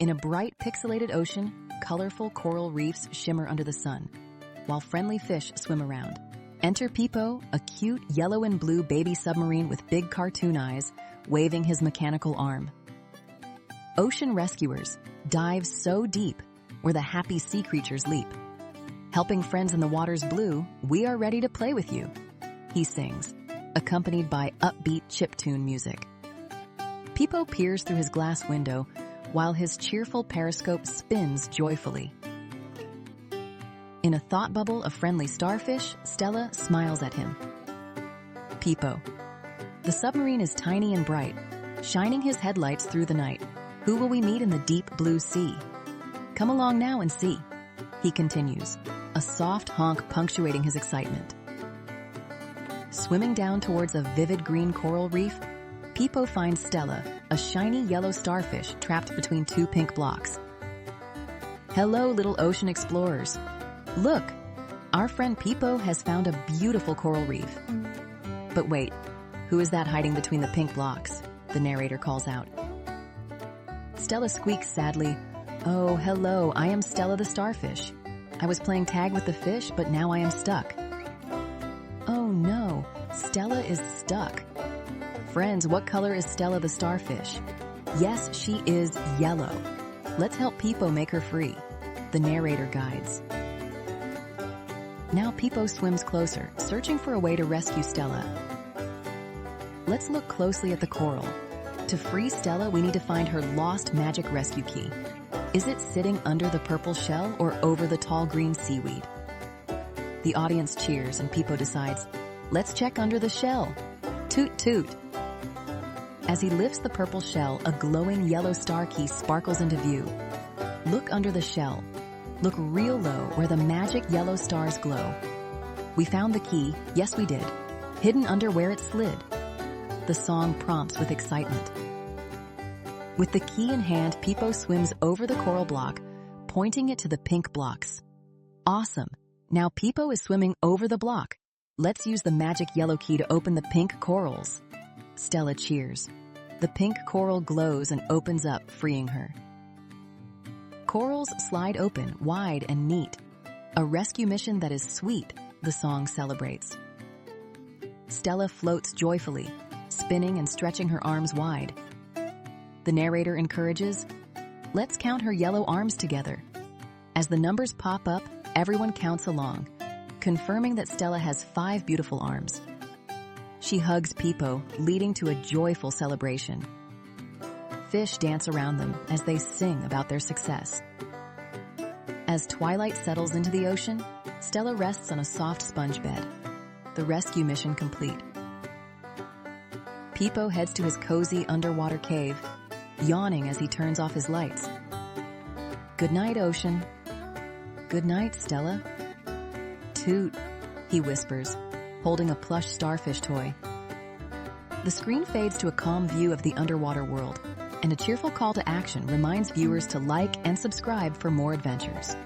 In a bright, pixelated ocean, colorful coral reefs shimmer under the sun, while friendly fish swim around. Enter Pippo, a cute yellow and blue baby submarine with big cartoon eyes, waving his mechanical arm. Ocean rescuers dive so deep, where the happy sea creatures leap. Helping friends in the water's blue, we are ready to play with you, he sings, accompanied by upbeat chiptune music. Pippo peers through his glass window, while his cheerful periscope spins joyfully. In a thought bubble of friendly starfish, Stella smiles at him. Pippo. The submarine is tiny and bright, shining his headlights through the night. Who will we meet in the deep blue sea? Come along now and see, he continues, a soft honk punctuating his excitement. Swimming down towards a vivid green coral reef, Pippo finds Stella, a shiny yellow starfish trapped between two pink blocks. Hello, little ocean explorers. Look, our friend Pippo has found a beautiful coral reef. But wait, who is that hiding between the pink blocks? The narrator calls out. Stella squeaks sadly, Oh, hello, I am Stella the starfish. I was playing tag with the fish, but now I am stuck. Oh no, Stella is stuck. Friends, what color is Stella the starfish? Yes, she is yellow. Let's help Pippo make her free. The narrator guides. Now Pippo swims closer, searching for a way to rescue Stella. Let's look closely at the coral. To free Stella, we need to find her lost magic rescue key. Is it sitting under the purple shell or over the tall green seaweed? The audience cheers and Pippo decides, let's check under the shell. Toot toot. As he lifts the purple shell, a glowing yellow star key sparkles into view. Look under the shell. Look real low where the magic yellow stars glow. We found the key, yes we did, hidden under where it slid. The song prompts with excitement. With the key in hand, Pippo swims over the coral block, pointing it to the pink blocks. Awesome! Now Pippo is swimming over the block. Let's use the magic yellow key to open the pink corals. Stella cheers. The pink coral glows and opens up, freeing her. Corals slide open, wide and neat. A rescue mission that is sweet, the song celebrates. Stella floats joyfully, spinning and stretching her arms wide. The narrator encourages, let's count her yellow arms together. As the numbers pop up, everyone counts along, confirming that Stella has 5 beautiful arms. She hugs Pippo, leading to a joyful celebration. Fish dance around them as they sing about their success. As twilight settles into the ocean, Stella rests on a soft sponge bed. The rescue mission complete. Pippo heads to his cozy underwater cave, yawning as he turns off his lights. Good night, ocean. Good night, Stella. Toot, he whispers, holding a plush starfish toy. The screen fades to a calm view of the underwater world, and a cheerful call to action reminds viewers to like and subscribe for more adventures.